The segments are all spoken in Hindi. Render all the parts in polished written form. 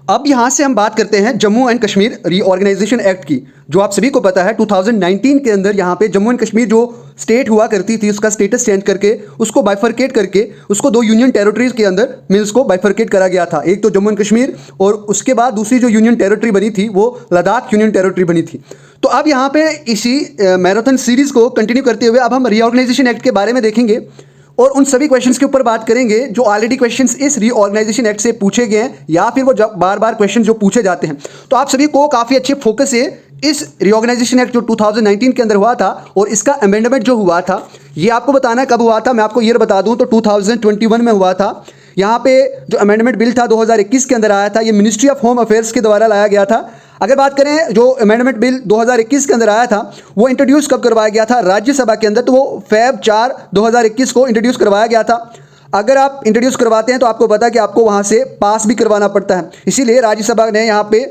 अब यहाँ से हम बात करते हैं Jammu and Kashmir reorganisation act की, जो आप सभी को पता है 2019 के अंदर यहाँ पे जम्मू एंड कश्मीर जो स्टेट हुआ करती थी उसका स्टेटस चेंज करके उसको बाइफरकेट करके उसको दो यूनियन टेरिटरीज के अंदर मिल्स को बाइफरकेट करा गया था। एक तो जम्मू एंड कश्मीर और उसके बाद दूसरी जो यूनियन टेरिटरी बनी थी वो लद्दाख यूनियन टेरिटरी बनी थी। तो अब यहाँ पे इसी मैराथन सीरीज को कंटिन्यू करते हुए अब हम रीऑर्गेनाइजेशन एक्ट के बारे में देखेंगे और उन सभी क्वेश्चंस के ऊपर बात करेंगे जो ऑलरेडी क्वेश्चंस इस रीऑर्गेनाइजेशन एक्ट से पूछे गए हैं या फिर वो बार बार क्वेश्चन जो पूछे जाते हैं। तो आप सभी को काफ़ी अच्छे फोकस से इस रीऑर्गेनाइजेशन एक्ट जो 2019 के अंदर हुआ था और इसका अमेंडमेंट जो हुआ था ये आपको बताना कब हुआ था। मैं आपको ईयर बता दूं तो 2021 में हुआ था। यहाँ पे जो अमेंडमेंट बिल था 2021 के अंदर आया था, ये मिनिस्ट्री ऑफ होम अफेयर्स के द्वारा लाया गया था। अगर बात करें जो अमेंडमेंट बिल 2021 के अंदर आया था वो इंट्रोड्यूस कब करवाया गया था राज्यसभा के अंदर, तो वो Feb 4 2021 को इंट्रोड्यूस करवाया गया था। अगर आप इंट्रोड्यूस करवाते हैं तो आपको पता है कि आपको वहाँ से पास भी करवाना पड़ता है, इसीलिए राज्यसभा ने यहाँ पे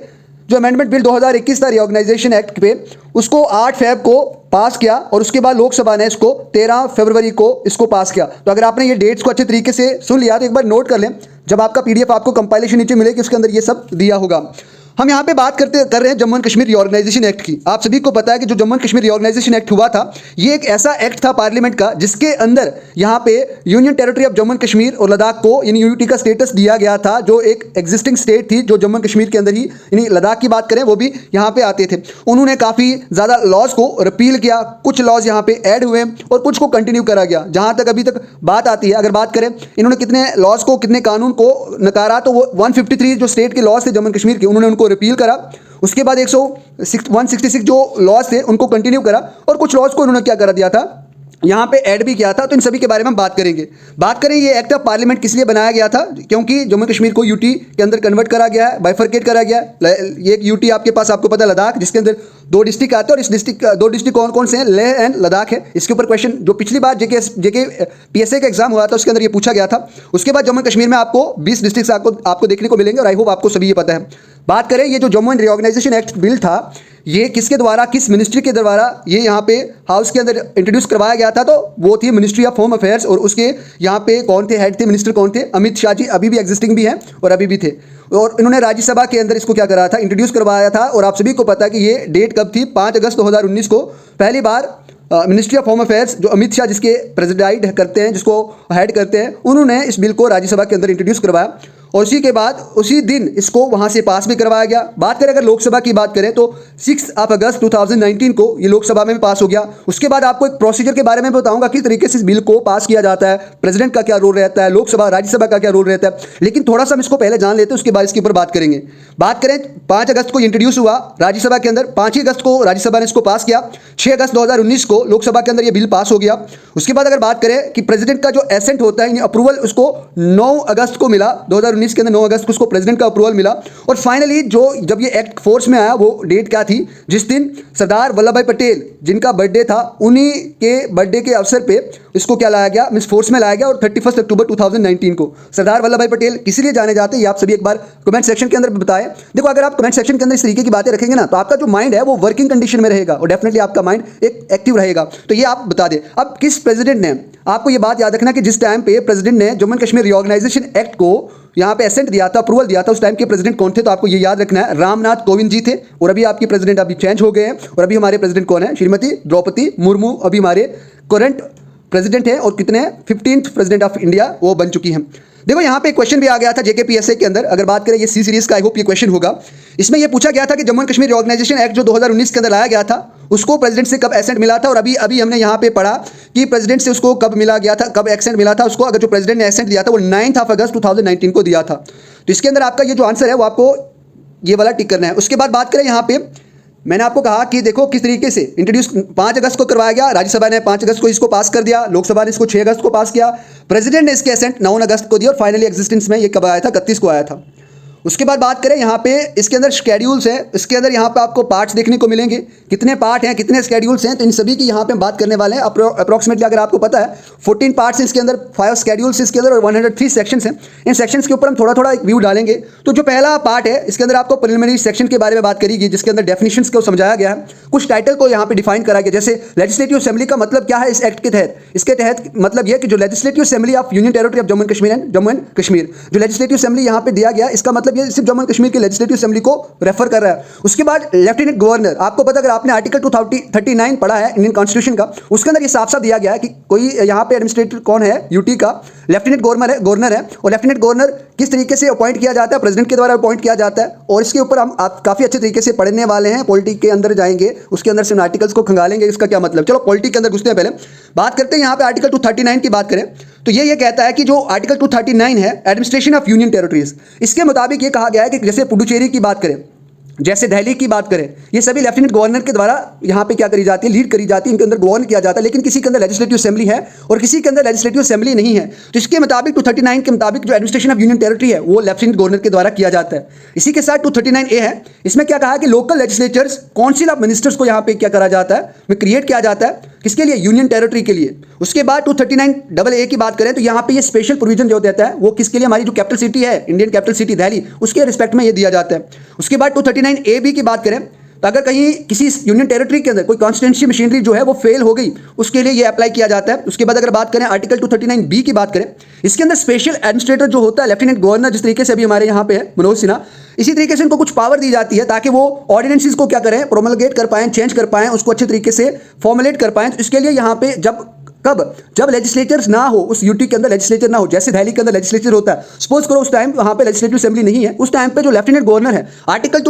जो अमेंडमेंट बिल 2021 था रीऑर्गेनाइजेशन एक्ट पे उसको 8 फेब को पास किया और उसके बाद लोकसभा ने इसको 13 फरवरी को इसको पास किया। तो अगर आपने ये डेट्स को अच्छे तरीके से सुन लिया तो एक बार नोट कर लें, जब आपका पीडीएफ आपको कंपाइलेशन नीचे मिलेगी उसके अंदर ये सब दिया होगा। हम यहाँ पे बात कर रहे हैं Jammu and Kashmir reorganisation act की। आप सभी को पता है कि जो Jammu and Kashmir reorganisation act हुआ था ये एक ऐसा एक्ट था पार्लियामेंट का जिसके अंदर यहाँ पे union territory of Jammu and Kashmir और लद्दाख को यानी यूनिटी का स्टेटस दिया गया था, जो एक एग्जिस्टिंग स्टेट थी जो जम्मू एंड कश्मीर के अंदर ही, यानी लद्दाख की बात करें वो भी यहाँ पे आते थे। उन्होंने काफ़ी ज़्यादा लॉज को रिपील किया, कुछ लॉज यहाँ पे ऐड हुए और कुछ को कंटिन्यू करा गया। जहाँ तक अभी तक बात आती है, अगर बात करें इन्होंने कितने लॉज को कितने कानून को नकारा, तो वो 153 जो स्टेट के लॉज थे जम्मू एंड कश्मीर के उन्होंने उनको रिपील करा। उसके बाद 166 जो लॉज थे उनको कंटिन्यू करा और कुछ लॉज को उन्होंने क्या कर दिया था यहाँ पे ऐड भी किया था। तो इन सभी के बारे में हम बात करेंगे। बात करें ये एक्ट ऑफ पार्लियामेंट किस लिए बनाया गया था, क्योंकि जम्मू कश्मीर को यूटी के अंदर कन्वर्ट करा गया है, बाइफरकेट करा गया है। ये यूटी आपके पास आपको पता है लद्दाख, जिसके अंदर 2 डिस्ट्रिक्ट आते हैं और इस डिस्ट्रिक्ट 2 डिस्ट्रिक्ट कौन कौन से हैं, लेह एंड लद्दाख है। इसके ऊपर क्वेश्चन जो पिछली बार जेके पीएसए का एग्जाम हुआ था उसके अंदर ये पूछा गया था। उसके बाद जम्मू कश्मीर में आपको 20 डिस्ट्रिक्ट आपको देखने को मिलेंगे और आई होप आपको सभी ये पता है। बात करें ये जो Jammu and reorganisation act bill था ये किसके द्वारा, किस मिनिस्ट्री के द्वारा ये यहाँ पे हाउस के अंदर इंट्रोड्यूस करवाया गया था, तो वो थी मिनिस्ट्री ऑफ होम अफेयर्स। और उसके यहाँ पे कौन थे, हेड थे, मिनिस्टर कौन थे, अमित शाह जी, अभी भी एग्जिस्टिंग भी हैं और अभी भी थे। और इन्होंने राज्यसभा के अंदर इसको क्या करा था, इंट्रोड्यूस करवाया था। और आप सभी को पता है कि ये डेट कब थी, 5 अगस्त 2019 को पहली बार मिनिस्ट्री ऑफ होम अफेयर्स जो अमित शाह जिसके प्रेसिडाइड करते हैं, जिसको हेड करते हैं, उन्होंने इस बिल को राज्यसभा के अंदर इंट्रोड्यूस करवाया और उसी के बाद उसी दिन इसको वहाँ से पास भी करवाया गया। बात करें अगर लोकसभा की बात करें तो 6 अगस्त 2019 को ये लोकसभा में भी पास हो गया। उसके बाद आपको एक प्रोसीजर के बारे में बताऊंगा किस तरीके से इस बिल को पास किया जाता है, प्रेसिडेंट का क्या रोल रहता है, लोकसभा राज्यसभा का क्या रोल रहता है। लेकिन थोड़ा सा हम इसको पहले जान लेते हैं, उसके बाद इसके ऊपर बात करेंगे। बात करें 5 अगस्त को इंट्रोड्यूस हुआ राज्यसभा के अंदर, 5 अगस्त को राज्यसभा ने इसको पास किया, 6 अगस्त 2019 को लोकसभा के अंदर ये बिल पास हो गया। उसके बाद अगर बात करें कि प्रेसिडेंट का जो एसेंट होता है, अप्रूवल उसको 9 अगस्त को मिला, 2019 के अंदर 9 अगस्त को उसको प्रेसिडेंट का अप्रूवल मिला। और फाइनली जब ये एक्ट फोर्स में आया वो डेट क्या थी, जिस दिन सरदार वल्लभ भाई पटेल जिनका बर्थडे था उन्हीं के बर्थडे के अवसर पे इसको क्या लाया गया, मींस फोर्स में लाया गया। और 31 अक्टूबर 2019 को सरदार वल्लभ भाई पटेल किस लिए जाने जाते हैं ये आप सभी एक बार कमेंट सेक्शन के अंदर बताएं। देखो अगर आप कमेंट सेक्शन के अंदर इस तरीके की बातें रखेंगे ना तो आपका जो माइंड है वो वर्किंग कंडीशन में रहेगा और डेफिनेटली आपका माइंड एक एक्टिव रहेगा। तो ये आप बता दें। अब किस प्रेसिडेंट ने, आपको ये बात याद रखना कि जिस टाइम पे प्रेसिडेंट ने Jammu and Kashmir reorganisation act को यहाँ पे एसेंट दिया था, अप्रूवल दिया था, उस टाइम के प्रेसिडेंट कौन थे, तो आपको ये याद रखना है रामनाथ कोविंद जी थे। और अभी आपके प्रेसिडेंट अभी चेंज हो गए हैं और अभी हमारे प्रेसिडेंट कौन है, श्रीमती द्रौपदी मुर्मू अभी हमारे करंट प्रेसिडेंट हैं और कितने 15th प्रेसिडेंट ऑफ इंडिया वो बन चुकी हैं। देखो यहाँ पे क्वेश्चन भी आ गया था जेकेपीएसए के अंदर, अगर बात करें ये सी सीरीज का, आई होप ये क्वेश्चन होगा। इसमें ये पूछा गया था कि Jammu and Kashmir reorganisation act जो 2019 के अंदर लाया गया था उसको प्रेसिडेंट से कब एसेंट मिला था। और अभी हमने यहाँ पे पढ़ा कि प्रेसिडेंट से उसको कब मिला गया था, कब एसेंट मिला था उसको। अगर जो प्रेसिडेंट ने एसेंट दिया था वो 9 अगस्त 2019 को दिया था। तो इसके अंदर आपका ये जो आंसर है वो आपको ये वाला टिक करना है। उसके बाद बात करें यहाँ पे, मैंने आपको कहा कि देखो किस तरीके से इंट्रोड्यूस 5 अगस्त को करवाया गया, राज्यसभा ने 5 अगस्त को इसको पास कर दिया, लोकसभा ने इसको 6 अगस्त को पास किया, प्रेसिडेंट ने इसके एसेंट 9 अगस्त को दिया और फाइनली एग्जिस्टेंस में ये कब आया था, 31 को आया था। उसके बाद बात करें यहाँ पे इसके अंदर शेड्यूल्स है, इसके अंदर यहाँ पे आपको पार्ट्स देखने को मिलेंगे, कितने पार्ट हैं, कितने शेड्यूल्स हैं, तो इन सभी की यहाँ पे हम बात करने वाले हैं। अप्रोक्सीमेटली अगर आपको पता है 14 पार्ट्स हैं इसके अंदर, 5 शेड्यूल्स इसके अंदर और 103 सेक्शंस हैं। इन सेक्शंस के ऊपर हम थोड़ा थोड़ा एक व्यू डालेंगे। तो जो पहला पार्ट है इसके अंदर आपको प्रिलिमिनरी सेक्शन के बारे में बात करेगी, जिसके अंदर डेफिनेशंस को समझाया गया है, कुछ टाइटल को यहाँ पे डिफाइन करा गया, जैसे लेजिस्लेटिव असेंबली का मतलब क्या है इस एक्ट के तहत। इसके तहत मतलब यह कि जो legislative assembly of union territory of Jammu and Kashmir जो लेजिस्लेटिव असेंबली यहाँ पे दिया गया, इसका मतलब मतलब ये सिर्फ जम्मू एंड कश्मीर के लेजिस्लेटिव असेंबली को रेफर कर रहा है। उसके बाद लेफ्टिनेंट गवर्नर, आपको पता, अगर आपने आर्टिकल 239 पढ़ा है इंडियन कॉन्स्टिट्यूशन का, उसके अंदर ये साफ साफ दिया गया है कि कोई यहाँ पे एडमिनिस्ट्रेटर कौन है यूटी का, लेफ्टिनेंट गवर्नर है। और लेफ्टिनेंट गवर्नर किस तरीके से अपॉइंट किया जाता है, प्रेसिडेंट के द्वारा अपॉइंट किया जाता है। और इसके ऊपर हम आप काफ़ी अच्छे तरीके से पढ़ने वाले हैं, पॉलिटी के अंदर जाएंगे, उसके अंदर से आर्टिकल्स को खंगालेंगे, इसका क्या मतलब। चलो पॉलिटी के अंदर घुसते हैं, पहले बात करते हैं यहाँ पे आर्टिकल 239 की बात करें तो ये कहता है कि जो आर्टिकल 239 है एडमिनिस्ट्रेशन ऑफ यूनियन टेरिटरीज, इसके मुताबिक ये कहा गया है कि जैसे पुडुचेरी की बात करें, जैसे दिल्ली की बात करें, ये सभी लेफ्टिनेंट गवर्नर के द्वारा यहाँ पे क्या करी जाती है, लीड करी जाती है, इनके अंदर गवर्न किया जाता है। लेकिन किसी के अंदर लेजिस्लेटिव असेंबली है और किसी के अंदर लेजिस्लेटिव असेंबली नहीं है, तो इसके मुताबिक 239 के मुताबिक जो एडमिनिस्ट्रेशन ऑफ यूनियन टेरिटरी है वो लेफ्टिनेंट गवर्नर के द्वारा किया जाता है। इसी के साथ 239A है, इसमें क्या कहा है कि local legislatures, council of ministers को यहाँ पे क्या करा जाता है, में क्रिएट किया जाता है, किसके लिए, यूनियन टेरिटरी के लिए। उसके बाद 239AA की बात करें तो यहाँ पे ये स्पेशल प्रोविजन जो देता है वो किसके लिए, हमारी जो कैपिटल सिटी है, इंडियन कैपिटल सिटी दिल्ली, उसके रिस्पेक्ट में ये दिया जाता है। उसके बाद 239AB की बात करें तो अगर कहीं किसी यूनियन टेरिटरी के अंदर कोई कॉन्स्टिट्यूंसी मशीनरी जो है वो फेल हो गई, उसके लिए ये अप्लाई किया जाता है। उसके बाद अगर बात करें आर्टिकल 239B की बात करें, इसके अंदर स्पेशल एडमिनिस्ट्रेटर जो होता है लेफ्टिनेंट गवर्नर, जिस तरीके से अभी हमारे यहाँ पे है मनोज सिन्हा, इसी तरीके से इनको कुछ पावर दी जाती है ताकि वो ऑर्डिनेंसेस को क्या करें, प्रोमलगेट कर पाएं, चेंज कर पाएं, उसको अच्छे तरीके से फॉर्मुलेट कर पाएं। तो इसके लिए यहाँ पे जब लेजिस्लेचर्स ना हो, उस यूटी के अंदर लेजिस्लेचर ना हो, जैसे दिल्ली के अंदर लेजिस्लेचर होता है, सपोज करो उस टाइम वहाँ पे लेजिस्लेटिव असेंबली नहीं है, उस टाइम पे जो लेफ्टिनेंट गवर्नर है आर्टिकल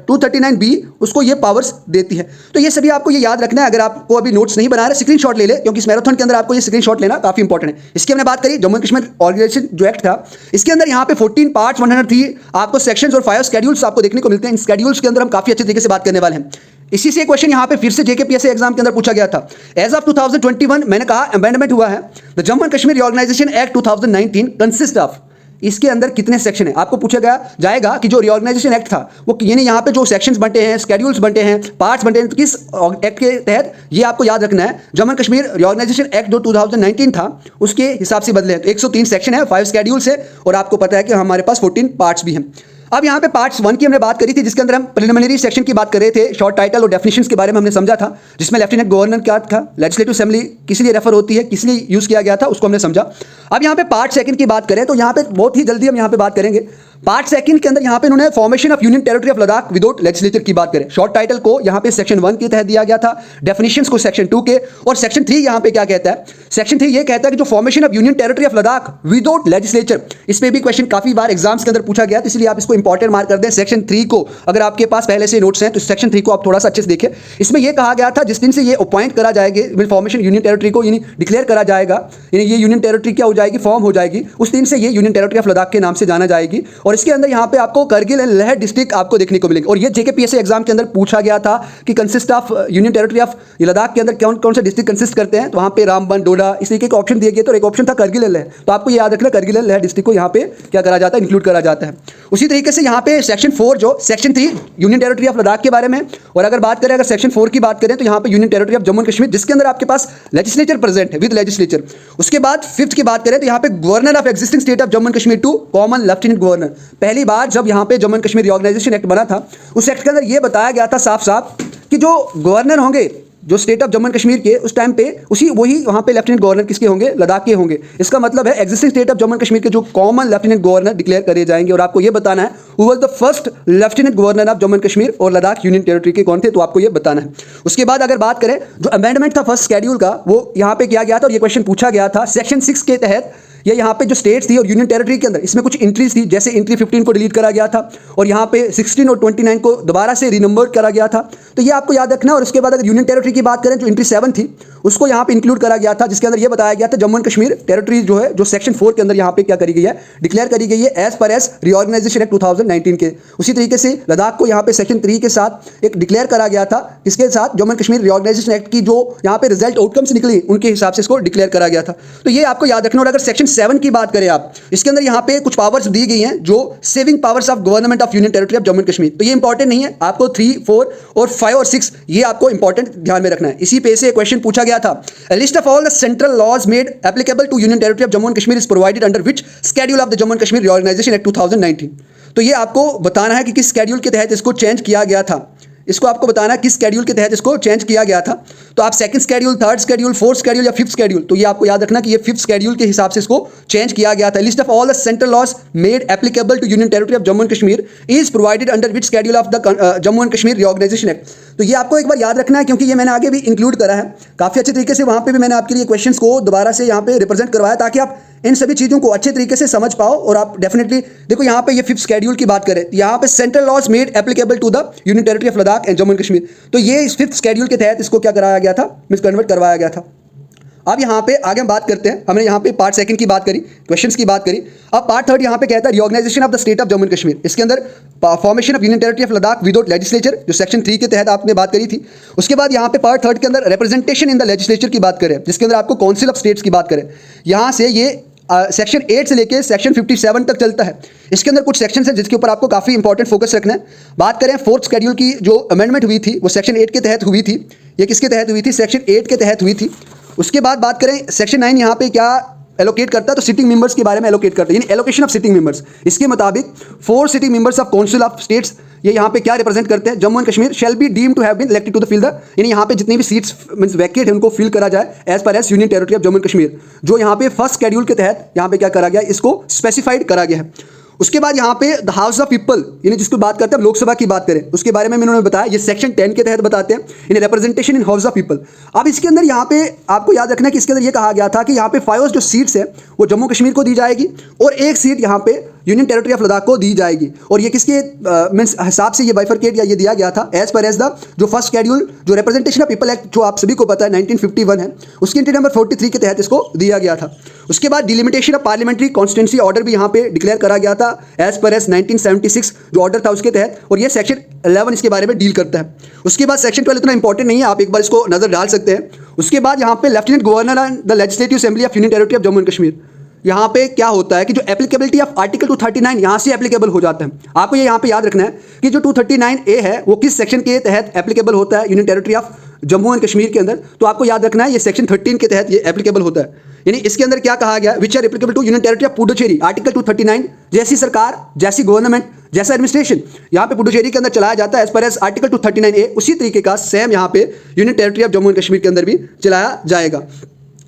239B उसको ये पावर्स देती है। तो ये सभी आपको ये याद रखना है। अगर आपको अभी नोट्स नहीं बना रहे, स्क्रीनशॉट ले ले, क्योंकि इस मैराथन के अंदर आपको ये स्क्रीनशॉट लेना काफी इंपॉर्टेंट है। इसकी हमने बात करी जम्मू एंड कश्मीर ऑर्गेनाइजेशन जो एक्ट था, इसके अंदर यहाँ पे 14 पार्ट्स 103 आपको सेक्शंस और 5 शेड्यूल्स आपको देखने को मिलते हैं। इन शेड्यूल्स के अंदर हम काफी अच्छे तरीके से बात करने वाले हैं। इसी से क्वेश्चन यहाँ पे फिर से जेकेपीएससी एग्जाम के अंदर पूछा गया था। एज ऑफ 2021 मैंने कहा अमेंडमेंट हुआ है। The Jammu and Kashmir reorganisation act 2019 consist of, इसके अंदर कितने सेक्शन है, आपको पूछा जाएगा कि जो रिऑर्गेनाइजेशन एक्ट था वो यानी यहाँ पे जो सेक्शंस बंटे हैं, शेड्यूल्स बंटे हैं, पार्ट्स बंटे हैं, तो किस एक्ट के तहत, ये आपको याद रखना है। Jammu and Kashmir reorganisation act जो 2019 था उसके हिसाब से बदले हैं। तो 103 सेक्शन है, 5 शेड्यूल्स है और आपको पता है कि हमारे पास 14 पार्ट्स भी हैं। अब यहाँ पे पार्ट्स 1 की हमने बात करी थी, जिसके अंदर हम प्रिलिमिनरी सेक्शन की बात कर रहे थे, शॉर्ट टाइटल और डेफिनेशंस के बारे में हमने समझा था, जिसमें लेफ्टिनेंट गवर्नर क्या था, लेजिस्लेटिव असेंबली किस लिए रेफर होती है, किस लिए यूज किया गया था, उसको हमने समझा। अब यहाँ पे पार्ट 2 की बात करें तो यहाँ पे बहुत ही जल्दी हम यहाँ पे बात करेंगे। पार्ट 2 के अंदर यहाँ पे उन्होंने formation of union territory of Ladakh without legislature की बात करें। शॉर्ट टाइटल को यहाँ पे सेक्शन 1 के तहत दिया गया था, डेफिनेशंस को सेक्शन 2 के, और सेक्शन 3 यहाँ पे क्या कहता है, सेक्शन 3 ये कहता है कि जो formation of union territory of Ladakh without legislature, इस पे भी क्वेश्चन काफी बार एग्जाम्स के अंदर पूछा गया, तो इसलिए आप इसको इंपॉर्टेंट मार्क कर दें। सेक्शन 3 को अगर आपके पास पहले से नोट्स हैं तो सेक्शन 3 को आप थोड़ा सा अच्छे से देखें। इसमें यह कहा गया था जिस दिन से ये अपॉइंट करा जाएगा फॉर्मेशन यूनियन टेरिटरी को, यानी डिक्लेयर करा जाएगा, यानी ये यूनियन टेरिटरी क्या हो जाएगी, फॉर्म हो जाएगी, उस दिन से ये यूनियन टेरिटरी ऑफ लद्दाख के नाम से जाना जाएगी। और इसके अंदर यहाँ पे आपको करगिल एंड लेह डिस्ट्रिक्ट आपको देखने को मिलेंगे। और ये जेकेपीएससी एग्जाम के अंदर पूछा गया था कि consist of union territory of Ladakh के अंदर कौन कौन से डिस्ट्रिक्ट कंसिस्ट करते हैं, तो वहाँ पे रामबन, डोडा, इस तरीके के ऑप्शन दिए गए। तो एक ऑप्शन था करगिल एंड लेह, तो आपको याद रखना करगिल एंड लेह डिस्ट्रिक्ट को यहाँ पे क्या करा जाता है, इंक्लूड करा जाता है। उसी तरीके से यहाँ पे सेक्शन 4 जो section 3 union territory of Ladakh के बारे में, और अगर बात करें अगर सेक्शन 4 की बात करें तो यहाँ पे union territory of Jammu and Kashmir, जिसके अंदर आपके पास लेजिस्लेचर प्रेजेंट है विद लेजिस्लेचर। उसके बाद 5th की बात करें तो यहाँ पे governor of existing state of Jammu and Kashmir to common lieutenant governor. पहली बार जब यहाँ पे Jammu and Kashmir reorganisation act बना था, उस एक्ट के अंदर ये बताया गया था साफ साफ कि जो गवर्नर होंगे जो state of Jammu and Kashmir के, उस टाइम पे वही वहाँ पे लेफ्टिनेंट गवर्नर किसके होंगे, लद्दाख के होंगे। इसका मतलब है existing state of Jammu and Kashmir के जो कॉमन लेफ्टिनेंट गवर्नर डिक्लेयर करे जाएंगे। और आपको ये बताना है who was the first lieutenant governor of Jammu and Kashmir और लद्दाख यूनियन टेरिटरी के कौन थे, तो आपको ये बताना है। उसके बाद अगर बात करें जो अमेंडमेंट था फर्स्ट शेड्यूल का, वो यहाँ पे किया गया था और ये क्वेश्चन पूछा गया था सेक्शन 6 के तहत। ये यहाँ पे जो स्टेट्स थी और यूनियन टेरिटरी के अंदर इसमें कुछ इंट्रीज थी, जैसे इंट्री 15 को डिलीट करा गया था और यहाँ पे 16 और 29 को दोबारा से रीनंबर्ड करा गया था, तो ये आपको याद रखना है। और उसके बाद अगर यूनियन टेरिटरी की बात करें जो इंट्री 7 थी उसको यहाँ पे इंक्लूड करा गया था, जिसके अंदर ये बताया गया था जम्मू एंड कश्मीर टेरिटरी जो है जो सेक्शन 4 के अंदर यहाँ पे क्या करी गई है, डिक्लेयर करी गई है as per as reorganisation act 2019 के। उसी तरीके से लद्दाख को यहाँ पे सेक्शन 3 के साथ एक डिक्लेयर करा गया था, इसके साथ Jammu and Kashmir reorganisation act की जो यहाँ पे रिजल्ट आउटकम्स निकली उनके हिसाब से इसको डिक्लेयर करा गया था। तो ये आपको याद रखना। और अगर सेक्शन 7 की बात करें आप, इसके अंदर यहाँ पे कुछ पावर्स दी गई हैं जो saving powers of government of union territory of Jammu and Kashmir, तो ये इंपॉर्टेंट नहीं है, आपको 3, 4 और 5 और 6 ये आपको इंपॉर्टेंट ध्यान में रखना है। इसी पे से क्वेश्चन पूछा गया था, a list of all the central laws made applicable to union territory of Jammu and Kashmir is provided under which schedule of the Jammu and Kashmir Reorganization Act 2019। तो ये आपको बताना है कि किस शेड्यूल के तहत इसको चेंज किया गया था, इसको आपको बताना है किस शेड्यूल के तहत इसको चेंज किया गया था। तो आप second schedule, third schedule, fourth schedule या फिफ्थ शेड्यूल, तो ये आपको याद रखना कि ये फिफ्थ शेड्यूल के हिसाब से इसको चेंज किया गया था। List of all the central laws made applicable to union territory of Jammu and Kashmir is provided under which schedule of the Jammu and Kashmir reorganisation act. तो ये आपको एक बार याद रखना है, क्योंकि ये मैंने आगे भी इंक्लूड करा है काफ़ी अच्छे तरीके से, वहाँ पे भी मैंने आपके लिए क्वेश्चंस को दोबारा से यहाँ पे रिप्रेजेंट करवाया ताकि आप इन सभी चीज़ों को अच्छे तरीके से समझ पाओ। और आप डेफिनेटली देखो यहाँ पे ये फिफ्थ शेड्यूल की बात करें, यहाँ पे central laws made applicable to the union territory of Ladakh and Jammu and Kashmir, तो ये इस फिफ्थ शेड्यूल के तहत इसको क्या कराया गया था, मींस कन्वर्ट करवाया गया था। अब यहाँ पे आगे हम बात करते हैं, हमने यहाँ पे पार्ट सेकंड की बात करी, क्वेश्चंस की बात करी। अब पार्ट थर्ड यहाँ पे कहता है reorganisation of the state of Jammu and Kashmir. इसके अंदर formation of union territory of Ladakh without legislature, जो सेक्शन 3 के तहत आपने बात करी थी। उसके बाद यहाँ पे पार्ट थर्ड के अंदर रिप्रेजेंटेशन इन द लेजिस्लेचर की बात करें, जिसके अंदर आपको काउंसिल ऑफ स्टेट्स की बात करें। यहाँ से ये सेक्शन 8 से लेके सेक्शन 57 तक चलता है। इसके अंदर कुछ सेक्शन हैं जिसके ऊपर आपको काफ़ी इंपॉर्टेंट फोकस रखना है। बात करें फोर्थ शेड्यूल की, जो अमेंडमेंट हुई थी वो सेक्शन 8 के तहत हुई थी। ये किसके तहत हुई थी? सेक्शन 8 के तहत हुई थी। उसके बाद बात करें सेक्शन 9 यहाँ पे क्या एलोकेट करता है, तो सिटिंग मेंबर्स के बारे में एलोकेट करता है, यानी एलोकेशन ऑफ सिटिंग मेंबर्स। इसके मुताबिक 4 sitting members of council of states, ये यहाँ पे क्या रिप्रेजेंट करते हैं, Jammu and Kashmir shall be deemed to have been elected to the fill the, यानी यहाँ पे जितनी भी सीट्स मींस वैकेट है उनको फिल करा जाए as per as union territory of Jammu and Kashmir, जो यहाँ पे फर्स्ट शेड्यूल के तहत यहाँ पे क्या करा गया, इसको स्पेसिफाइड करा गया है। उसके बाद यहाँ पे द हाउस ऑफ पीपल, यानी जिसको बात करते हैं लोकसभा की बात करें, उसके बारे में उन्होंने बताया, ये सेक्शन 10 के तहत बताते हैं, यानी representation in house of people. अब इसके अंदर यहाँ पे आपको याद रखना है कि इसके अंदर ये कहा गया था कि यहाँ पे 5 जो सीट्स है वो जम्मू कश्मीर को दी जाएगी और 1 सीट यहाँ पे यूनियन टेरिटरी ऑफ लद्दाख को दी जाएगी। और ये किसके मींस हिसाब से ये बाइफरकेट या ये दिया गया था, एज पर एज द जो फर्स्ट शेड्यूल जो रिप्रेजेंटेशन ऑफ पीपल एक्ट, जो आप सभी को पता है 1951 है, उसके एंट्री नंबर 43 के तहत इसको दिया गया था। उसके बाद delimitation of parliamentary constituency order भी यहाँ पे डिक्लेयर करा गया था एज पर एज 1976 जो ऑर्डर था उसके तहत, और ये सेक्शन 11 इसके बारे में डील करता है। उसके बाद सेक्शन 12 इतना इंपॉर्टेंट नहीं है, आप एक बार इसको नजर डाल सकते हैं। उसके बाद यहाँ पे lieutenant governor and the legislative assembly of union territory of Jammu and Kashmir, यहाँ पे क्या होता है कि जो एप्लीकेबिलिटी ऑफ आर्टिकल 239 यहाँ से एप्लीकेबल हो जाता है। आपको ये यहाँ पे याद रखना है कि जो 239A है वो किस सेक्शन के तहत एप्लीकेबल होता है union territory of Jammu and Kashmir के अंदर, तो आपको याद रखना है ये सेक्शन 13 के तहत ये एप्लीकेबल होता है। यानी इसके अंदर क्या कहा गया, which are applicable to union territory of Puducherry, article 239, जैसी सरकार, जैसी गवर्नमेंट, जैसा एडमिनिस्ट्रेशन यहाँ पे पुडुचेरी के अंदर चलाया जाता है as per as article 239A, उसी तरीके का सेम यहाँ पे union territory of Jammu and Kashmir के अंदर भी चलाया जाएगा।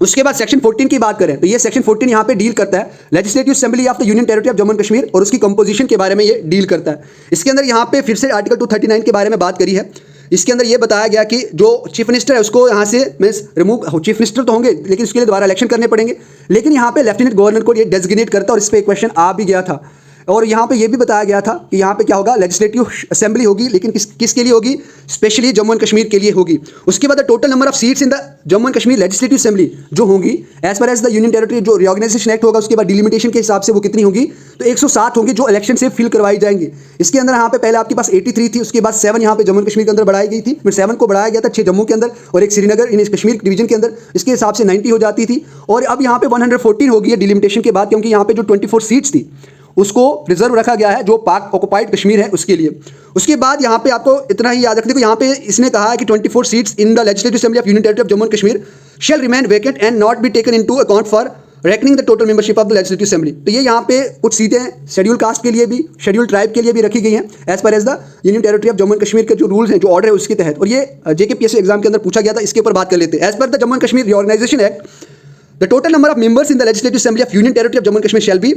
उसके बाद सेक्शन 14 की बात करें तो ये सेक्शन 14 यहाँ पे डील करता है legislative assembly of the union territory of Jammu and Kashmir और उसकी कंपोजिशन के बारे में ये डील करता है। इसके अंदर यहाँ पे फिर से आर्टिकल 239 के बारे में बात करी है। इसके अंदर ये बताया गया कि जो चीफ मिनिस्टर है उसको यहाँ से मींस रिमूव, चीफ मिनिस्टर तो होंगे लेकिन उसके लिए दोबारा इलेक्शन करने पड़ेंगे, लेकिन यहाँ पे लेफ्टिनेंट गवर्नर को ये डेजिग्नेट करता है और इस पर एक क्वेश्चन आ भी गया था। और यहाँ पे ये भी बताया गया था कि यहाँ पे क्या होगा, लेजिस्लेटिव असेंबली होगी, लेकिन किसके लिए होगी, स्पेशली जम्मू एंड कश्मीर के लिए होगी। उसके बाद total number of seats in the Jammu and Kashmir legislative assembly जो होंगी as per as the union territory जो रीऑर्गेनाइजेशन एक्ट होगा उसके बाद डिलिमिटेशन के हिसाब से वो कितनी होगी, तो 107 होंगी जो इलेक्शन से फिल करवाई जाएंगी। इसके अंदर यहाँ पे पहले आपके पास 83 थी, उसके बाद 7 यहाँ पे जम्मू एंड कश्मीर के अंदर बढ़ाई गई थी, फिर 7 को बढ़ाया गया था 6 जम्मू के अंदर और 1 श्रीनगर इन कश्मीर डिवीजन के अंदर, इसके हिसाब से 90 हो जाती थी। और अब यहाँ पे 114 होगी है डिलिमिटेशन के बाद, क्योंकि यहाँ पे जो 24 सीट्स थी उसको रिजर्व रखा गया है जो पाक ऑक्युपाइड कश्मीर है उसके लिए। उसके बाद यहाँ पे आपको इतना ही याद रखने को, यहाँ पे इसने कहा है कि 24 seats in the legislative assembly of union territory of Jammu and Kashmir shall remain vacant and not be taken into account for reckoning the total membership of the legislative assembly. तो ये यहाँ पे कुछ सीटें शेड्यूल कास्ट के लिए भी, शेड्यूल ट्राइब के लिए भी रखी गई हैं as per as the union territory of Jammu and Kashmir के जो रूल्स हैं, जो ऑर्डर है उसके तहत। और ये JKPSC एग्जाम के अंदर पूछा गया था, इसके ऊपर बात कर लेते हैं। As per the Jammu and Kashmir reorganisation act the total number of members in the legislative assembly of union territory of Jammu and Kashmir shall be,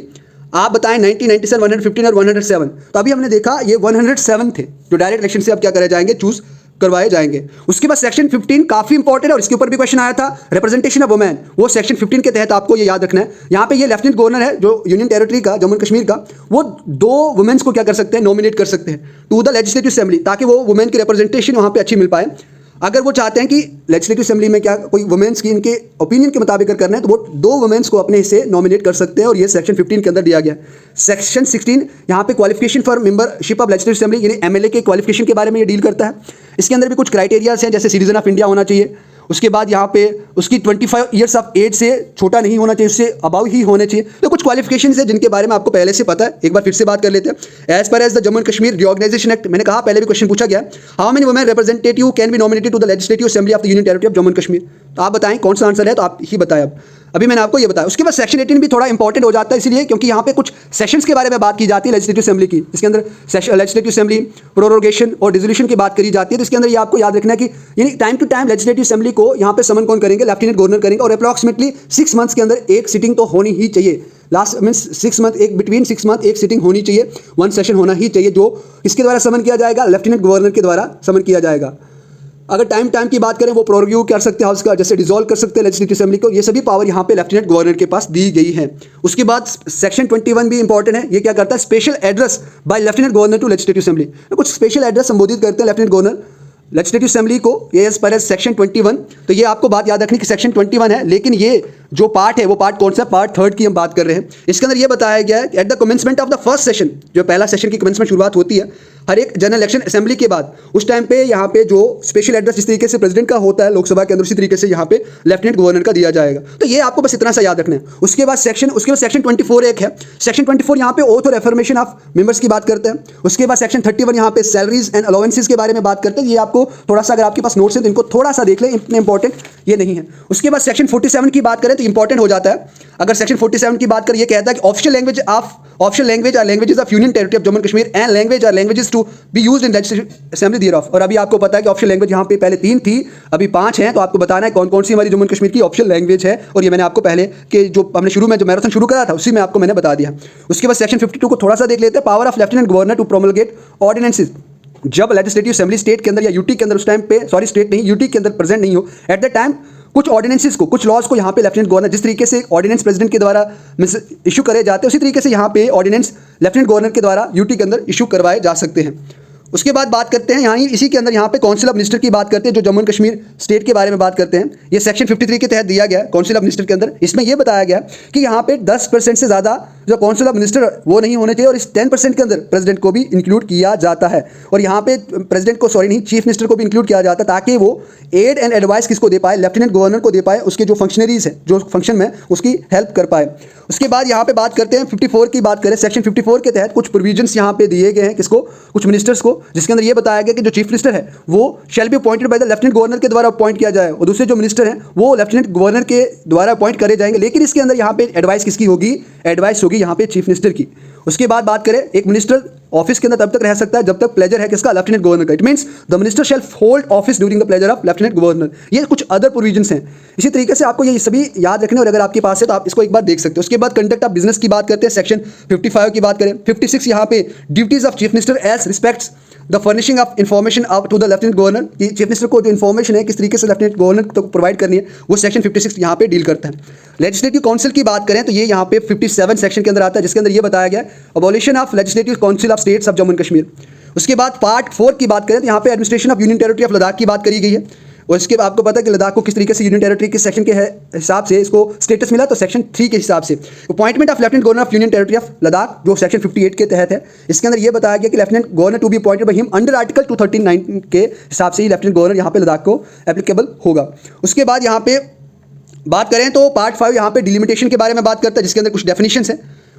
आप बताएं 90, 97, 115 और 107। तो अभी हमने देखा ये 107 थे जो डायरेक्ट इलेक्शन से अब क्या करे जाएंगे, चूज करवाए जाएंगे। उसके बाद सेक्शन 15 काफी इंपॉर्टेंट है और इसके ऊपर भी क्वेश्चन आया था, रिप्रेजेंटेशन ऑफ वुमेन, वो सेक्शन 15 के तहत आपको ये याद रखना है। यहाँ पे ये लेफ्टिनेंट गवर्नर है जो यूनियन टेरिटरी का, जम्मू एंड कश्मीर का, वो 2 वुमेन्स को क्या कर सकते हैं, नॉमिनेट कर सकते हैं टू द लेजिस्लेटिव असेंबली, ताकि वो वुमेन की रिप्रेजेंटेशन वहाँ पे अच्छी मिल पाए। अगर वो चाहते हैं कि लेजिस्लेटिव असेंबली में क्या कोई वुमेन्स की इनके ओपिनियन के मुताबिक करना है तो वो 2 वुमेन्स को अपने हिस्से नॉमिनेट कर सकते हैं और ये सेक्शन 15 के अंदर दिया गया। सेक्शन 16 यहाँ पे qualification for membership of legislative assembly यानी MLA के क्वालिफिकेशन के बारे में ये डील करता है। इसके अंदर भी कुछ क्राइटेरियाज हैं, जैसे सिटीजन ऑफ इंडिया होना चाहिए, उसके बाद यहाँ पे उसकी 25 ईयर्स ऑफ एज से छोटा नहीं होना चाहिए, उससे अबाव ही होने चाहिए। तो कुछ क्वालिफिकेशन है जिनके बारे में आपको पहले से पता है, एक बार फिर से बात कर लेते हैं। As per as the Jammu and Kashmir reorganisation act, मैंने कहा पहले भी क्वेश्चन पूछा गया, how many women representative can be nominated to the legislative assembly of the union territory of Jammu and Kashmir. तो आप बताएं कौन सा आंसर है, तो आप ही बताएं अब। अभी मैंने आपको ये बताया। उसके बाद सेक्शन 18 भी थोड़ा इंपॉर्टेंट हो जाता है, इसलिए क्योंकि यहाँ पे कुछ सेशंस के बारे में बात की जाती है लेजिस्लेटिव असेंबली की। इसके अंदर लेजिस्लेटिव असेंबली, प्रोरोगेशन और डिसोल्यूशन की बात करी जाती है। तो इसके अंदर ये आपको याद रखना है कि यानी time to time legislative assembly को यहाँ पे समन कौन करेंगे, लेफ्टिनेंट गवर्नर करेंगे, और अप्रॉक्सीमेटली 6 मंथ्स के अंदर एक सिटिंग तो होनी ही चाहिए। लास्ट मीन्स 6 मंथ, एक बिटवीन 6 मंथ एक सिटिंग होनी चाहिए, 1 सेशन होना ही चाहिए, जो किसके द्वारा समन किया जाएगा, लेफ्टिनेंट गवर्नर के द्वारा समन किया जाएगा। अगर टाइम की बात करें, वो प्रोरोग्यू कर सकते हैं हाउस का, जैसे डिसॉल्व कर सकते हैं लेजिस्लेटिव असेंबली को। ये सभी पावर यहाँ पे लेफ्टिनेंट गवर्नर के पास दी गई है। उसके बाद सेक्शन 21 भी इंपॉर्टेंट है। ये क्या करता है, special address by lieutenant governor to legislative assembly. कुछ स्पेशल एड्रेस संबोधित करते हैं लेफ्टिनेंट गवर्नर लेजिस्लेटिव असेंबली को, ये एज पर सेक्शन 21। तो ये आपको बात याद रखनी कि सेक्शन 21 है, लेकिन ये जो पार्ट है वो पार्ट कौन सा, पार्ट 3 की हम बात कर रहे हैं। इसके अंदर ये बताया गया है at the commencement of the first session, जो पहला सेशन की कमेंसमेंट शुरुआत होती है हर एक जनरल इलेक्शन असेंबली के बाद, उस टाइम पे यहाँ पे जो स्पेशल एड्रेस जिस तरीके से प्रेसिडेंट का होता है लोकसभा के अंदर, उसी तरीके से यहाँ पे लेफ्टिनेंट गवर्नर का दिया जाएगा। तो ये आपको बस इतना सा याद रखना है। उसके बाद सेक्शन 24 एक है। सेक्शन 24 यहाँ पे ओथ और एफर्मेशन ऑफ मेंबर्स की बात करते हैं। उसके बाद सेक्शन 31 यहाँ पे सैलरीज एंड अलाउंसेस के बारे में बात करते हैं। ये आपको थोड़ा सा, अगर आपके पास नोट्स है तो इनको थोड़ा सा देख लें, इतने इंपॉर्टेंट ये नहीं है। उसके बाद सेक्शन 47 की बात करें तो इंपॉर्टेंट हो जाता है। अगर सेक्शन 47 की बात करें, ये कहता है कि official language or languages of union territory of Jammu and Kashmir and language or languages to be used in legislative assembly thereof. और अभी आपको पता है कि ऑफिशियल लैंग्वेज यहाँ पे पहले 3 थी, अभी 5 हैं। तो आपको बताना है कौन कौन सी हमारी जम्मू एंड कश्मीर की ऑफिशियल लैंग्वेज है, और ये मैंने आपको पहले के जो हमने शुरू में जो मैराथन शुरू करा था उसी में आपको मैंने बता दिया। उसके बाद सेक्शन 52 को थोड़ा सा देख लेते हैं। Power of lieutenant governor to promulgate ordinances. जब लेजिस्लेटिव असेंबली स्टेट के अंदर या यूटी के अंदर उस टाइम पे, सॉरी स्टेट नहीं, यूटी के अंदर प्रेजेंट नहीं हो, एट द टाइम कुछ ऑर्डिनेंसेस को, कुछ लॉज को यहाँ पे लेफ्टिनेंट गवर्नर, जिस तरीके से ऑर्डिनेंस प्रेसिडेंट के द्वारा इशू करे जाते हैं, उसी तरीके से यहाँ पे ऑर्डिनेंस लेफ्टिनेंट गवर्नर के द्वारा यूटी के अंदर इशू करवाए जा सकते हैं। उसके बाद बात करते हैं यहाँ इसी के अंदर यहाँ पे काउंसिल ऑफ मिनिस्टर की बात करते हैं, जो जम्मू एंड कश्मीर स्टेट के बारे में बात करते हैं। ये सेक्शन 53 के तहत दिया गया है काउंसिल ऑफ मिनिस्टर के अंदर। इसमें यह बताया गया कि यहाँ पे 10% से ज़्यादा जो काउंसिल ऑफ मिनिस्टर वो नहीं होने चाहिए, और इस 10% के अंदर प्रेसिडेंट को भी इंक्लूड किया जाता है। और यहाँ पे प्रेसिडेंट को, सॉरी नहीं, चीफ मिनिस्टर को भी इंक्लूड किया जाता है, ताकि वो एड एंड एडवाइस किसको दे पाए, लेफ्टिनेंट गवर्नर को दे पाए, उसके जो फंक्शनरीज है, जो फंक्शन में उसकी हेल्प कर पाए। उसके बाद यहाँ पे बात करते हैं 54 की बात करें। सेक्शन 54 के तहत कुछ प्रोविजंस यहाँ पे दिए गए हैं किसको, कुछ मिनिस्टर्स को, जिसके अंदर ये बताया गया कि जो चीफ मिनिस्टर है वो shall be appointed by the lieutenant governor के द्वारा अपॉइंट किया जाए, और दूसरे जो मिनिस्टर हैं वो लेफ्टिनेंट गवर्नर के द्वारा अपॉइंट करे जाएंगे। लेकिन इसके अंदर यहाँ पे एडवाइस किसकी होगी, एडवाइस होगी यहाँ पे चीफ मिनिस्टर की। उसके बाद बात करें, एक मिनिस्टर ऑफिस के अंदर तब तक रह सकता है जब तक प्लेजर है किसका, लेफ्टिनेंट गवर्नर का। It means the minister shall hold office during the pleasure of lieutenant governor. ये कुछ अदर प्रोविजंस हैं। इसी तरीके से आपको ये सभी याद रखने, और अगर आपके पास है तो आप इसको एक बार देख सकते हो। उसके बाद कंडक्ट ऑफ बिजनेस की बात करते हैं, सेक्शन 55 की बात करें। 56 यहाँ पे duties of chief minister as respects the furnishing of information to the lieutenant governor, कि चीफ मिनिस्टर को जो इन्फॉर्मेशन है किस तरीके से लेफ्टिनेंट गवर्नर तक प्रोवाइड करनी है, वो सेक्शन 56 यहाँ पे डील करता है। लेजिस्लेटिव काउंसिल की बात करें तो ये यहाँ पे 57 सेक्शन के अंदर आता है, जिसके अंदर ये बताया गया abolition of legislative council of states of Jammu and Kashmir. उसके बाद पार्ट 4 की बात करें तो यहाँ पे administration of union territory of Ladakh की बात करी गई है। और इसके आपको पता है कि लद्दाख को किस तरीके से यूनियन टेरिटरी के सेक्शन के हिसाब से इसको स्टेटस मिला, तो सेक्शन 3 के हिसाब से appointment of lieutenant governor of union territory of Ladakh, जो सेक्शन 58 के तहत है। इसके अंदर ये बताया गया कि lieutenant governor to be appointed by him under article 239 के हिसाब से ही लेफ्टिनेंट गवर्नर यहाँ पे लद्दाख को एप्लीकेबल होगा। उसके बाद यहाँ पे बात करें तो पार्ट 5 यहाँ पे डिलिमिटेशन के बारे में बात करता है, जिसके अंदर कुछ डेफिनेशंस हैं।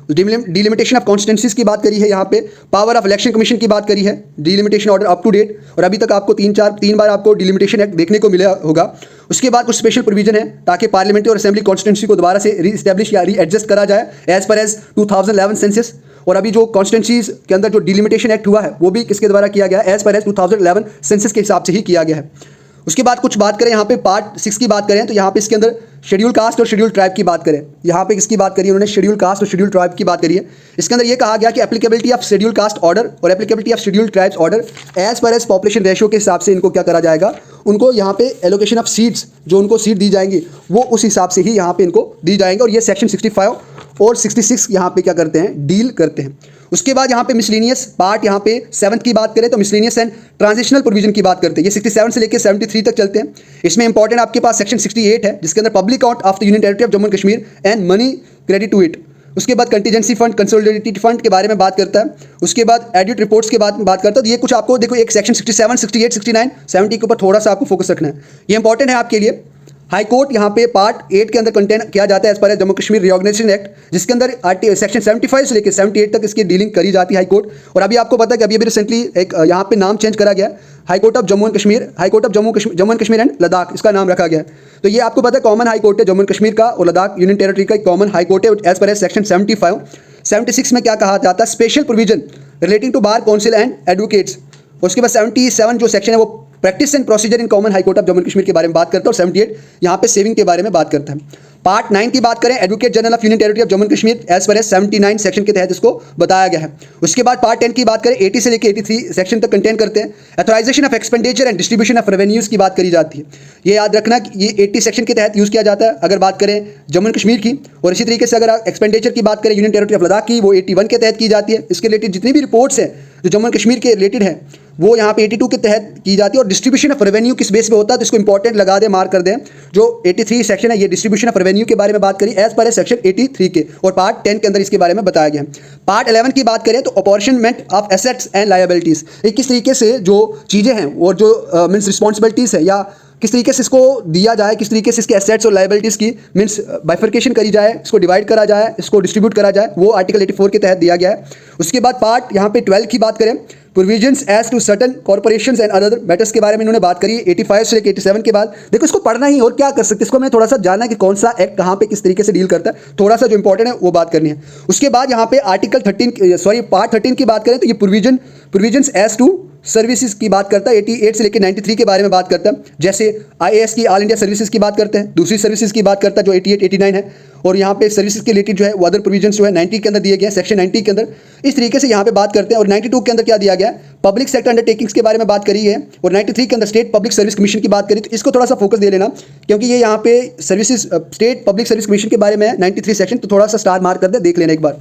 डिलिमिटेशन ऑफ कॉन्स्टिट्यूंसीज की बात करी है, यहाँ पे पावर ऑफ इलेक्शन कमीशन की बात करी है, delimitation order up to date, और अभी तक आपको 3 बार आपको डिलिमिटेशन एक्ट देखने को मिला होगा। उसके बाद कुछ स्पेशल प्रोविजन है ताकि पार्लियामेंट्री और असेंबली कॉन्स्टिट्यूंसी को दोबारा से री एस्टैब्लिश या री एडजस्ट करा जाए एज पर एज 2011 सेंसस। और अभी जो कॉन्स्टिट्यूंसीज के अंदर जो डिलिमिटेशन एक्ट हुआ है वो भी किसके द्वारा किया गया, एज पर एज 2011 सेंसस के हिसाब से ही किया गया है। उसके बाद कुछ बात करें यहाँ पे पार्ट 6 की बात करें तो यहाँ पे इसके अंदर शेड्यूल कास्ट और शेड्यूल ट्राइब की बात करें। यहाँ पे किसकी बात करी, उन्होंने शेड्यूल कास्ट और शेड्यूल ट्राइब की बात करी है। इसके अंदर ये कहा गया कि applicability of schedule caste order और applicability of schedule tribes order as per as population ratio के हिसाब से इनको क्या करा जाएगा, उनको यहाँ पे एलोकेशन ऑफ सीट्स, जो उनको सीट दी जाएंगी वो उस हिसाब से ही यहाँ पे इनको दी जाएंगे। और ये सेक्शन 65 और 66 यहाँ पे क्या करते हैं, डील करते हैं। उसके बाद यहाँ पे मिसलेनियस पार्ट, यहाँ पे 7th की बात करें तो मिसलेनियस एंड ट्रांजिशनल प्रोविजन की बात करते हैं। ये 67 से लेकर 73 तक चलते हैं। इसमें इंपॉर्टेंट आपके पास सेक्शन 68 है, जिसके अंदर public account of the union territory of Jammu and Kashmir and money credit to it. उसके बाद कंटीजेंसी फंड, कंसोलिडेटेड फंड के बारे में बात करता है। उसके बाद एडिट रिपोर्ट्स के बात करता है। तो ये कुछ आपको देखो, एक सेक्शन 67, 68, 69, 70 के ऊपर थोड़ा सा आपको फोकस रखना है, ये इंपॉर्टेंट है आपके लिए। हाई कोर्ट यहाँ पे पार्ट 8 के अंदर कंटेन किया जाता है एज पर जम्मू कश्मीर रिऑर्गेनाइजेशन एक्ट, जिसके अंदर सेक्शन 75 से लेकर 78 तक इसकी डीलिंग करी जाती है हाई कोर्ट। और अभी आपको पता है कि अभी रिसेंटली एक यहाँ पे नाम चेंज करा गया, high court of Jammu and Kashmir, high court of Jammu and Kashmir and Ladakh, इसका नाम रखा गया। तो ये आपको पता है कॉमन हाई कोर्ट है जम्मू एंड कश्मीर का, और लद्दाख यूनियन टेरिटरी का कॉमन हाई कोर्ट है एज पर सेक्शन 75। 76 में क्या कहा जाता है, special provision relating to bar council and advocates. उसके बाद 77 जो सेक्शन है वो practice and procedure in common high court of Jammu Kashmir के बारे में बात करता है, और 78 यहाँ पे सेविंग के बारे में बात करता है। पार्ट 9 की बात करें, advocate general of union territory of Jammu Kashmir as per 79 section के तहत इसको बताया गया है। उसके बाद पार्ट 10 की बात करें, 80 से लेकर 83 सेक्शन तक कंटेन करते हैं। Authorisation of expenditure and distribution of revenues की बात करी जाती है। ये याद रखना कि ये 80 सेक्शन के तहत यूज़ किया जाता है अगर बात करें जम्मू कश्मीर की। और इसी तरीके से अगर एक्सपेंडिचर की बात करें यूनियन टेरिटरी ऑफ लद्दाख की, वो 81 के तहत की जाती है। इसके रिलेटेड जितनी भी रिपोर्ट्स हैं जो जम्मू कश्मीर के रिलेटेड है वो यहाँ पे 82 के तहत की जाती है। और डिस्ट्रीब्यूशन ऑफ रेवेन्यू किस बेस पे होता है, तो इसको इंपॉर्टेंट लगा दे, मार्क कर दें। जो 83 सेक्शन है ये डिस्ट्रीब्यूशन ऑफ रेवेन्यू के बारे में बात करी एज पर सेक्शन 83 के, और पार्ट 10 के अंदर इसके बारे में बताया गया है। पार्ट 11 की बात करें तो अपॉर्चनमेंट ऑफ एसेट्स एंड लायबिलिटीज़, किस तरीके से जो चीज़ें हैं और जो मीन्स रिस्पॉन्सिबिलिटीज़ है या किस तरीके से इसको दिया जाए, किस तरीके से इसके एसेट्स और लायबिलिटीज़ की मीन्स बाइफर्केशन करी जाए, इसको डिवाइड करा जाए, इसको डिस्ट्रीब्यूट करा जाए, वो आर्टिकल 84 के तहत दिया गया है। उसके बाद पार्ट यहाँ पे 12 की बात करें, provisions as to certain corporations and other matters के बारे में इन्होंने बात करी 85 से लेकर 87 के बाद। देखो इसको पढ़ना ही और क्या कर सकते, इसको मैं थोड़ा सा जानना है कि कौन सा एक्ट कहाँ पे किस तरीके से डील करता है, थोड़ा सा जो इंपॉर्टेंट है वो बात करनी है। उसके बाद यहाँ पे आर्टिकल 13 पार्ट 13 की बात करें तो ये प्रोविजंस एज टू सर्विसेज की बात करता है, 88 से लेकर 93 के बारे में बात करता है। जैसे IAS की ऑल इंडिया सर्विसेज की बात करते हैं, दूसरी सर्विसेज की बात करता है जो 88 89 है। और यहाँ पे सर्विसेज के रिलेटेड जो है वो अदर प्रोविजंस जो है 90 के अंदर दिए गए हैं, सेक्शन 90 के अंदर इस तरीके से यहाँ पे बात करते हैं। और 92 के अंदर क्या दिया गया है, पब्लिक सेक्टर अंडरटेकिंग्स के बारे में बात करी है। और 93 के अंदर स्टेट पब्लिक सर्विस कमीशन की बात करी, तो इसको थोड़ा सा फोकस दे लेना क्योंकि ये यहाँ पे services state public service commission के बारे में 93 सेक्शन, तो थोड़ा सा स्टार मार्क कर दे, देख लेना एक बार।